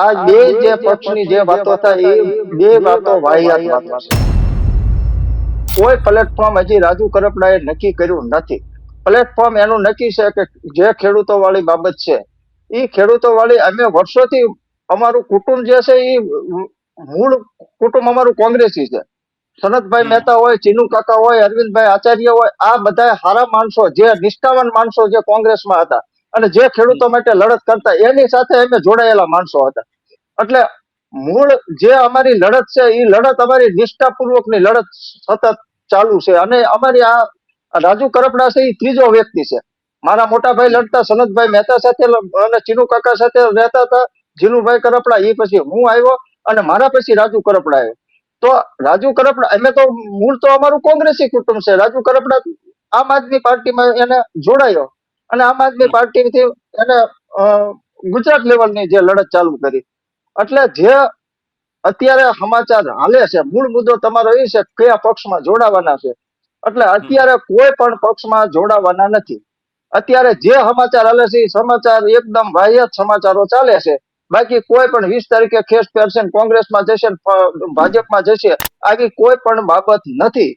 આ બે જે પક્ષની જે વાતો થાય એ બે વાતો વાહિયાત વાતો છે. કોઈ પ્લેટફોર્મ હજી રાજુ કરપડાએ નક્કી કર્યું નથી. પ્લેટફોર્મ એનું નક્કી છે કે જે ખેડૂતો વાળી બાબત છે એ ખેડૂતો વાળી અમે વર્ષોથી અમારું કુટુંબ જે છે એ મૂળ કુટુંબ અમારું કોંગ્રેસી છે. સનતભાઈ મહેતા હોય, ચીનુ કાકા હોય, અરવિંદભાઈ આચાર્ય હોય, આ બધા સારા માણસો જે નિષ્ઠાવાન માણસો જે કોંગ્રેસમાં હતા અને જે ખેડૂતો માટે લડત કરતા એની સાથે અમે જોડાયેલા માણસો હતા. એટલે મૂળ જે અમારી લડત છે એ લડત અમારી નિષ્ઠાપૂર્વકની લડત સતત ચાલુ છે. અને અમારી આ રાજુ કરપડા છે એ ત્રીજો વ્યક્તિ છે. મારા મોટા ભાઈ લડતા સનતભાઈ મહેતા સાથે અને ચીનુ કાકા સાથે રહેતા હતા. જીનુભાઈ કરપડા એ પછી હું આવ્યો અને મારા પછી રાજુ કરપડા આવ્યો. તો રાજુ કરપડા અમે તો મૂળ તો અમારું કોંગ્રેસી કુટુંબ છે. રાજુ કરપડા આમ આદમી પાર્ટીમાં એને જોડાયો અને આમ આદમી પાર્ટીથી એને ગુજરાત લેવલની જે લડત ચાલુ કરી. એટલે જે અત્યારે સમાચાર હાલે છે મૂળ મુદ્દો તમારો એ છે કયા પક્ષમાં જોડાવાના છે. એટલે અત્યારે કોઈ પણ પક્ષમાં જોડાવાના નથી. અત્યારે જે સમાચાર હાલે છે એ સમાચાર એકદમ વાહિયાત સમાચારો ચાલે છે. બાકી કોઈ પણ 20 તારીખે ખેસ પહેરશે, કોંગ્રેસમાં જશે, ભાજપમાં જશે આવી કોઈ પણ બાબત નથી.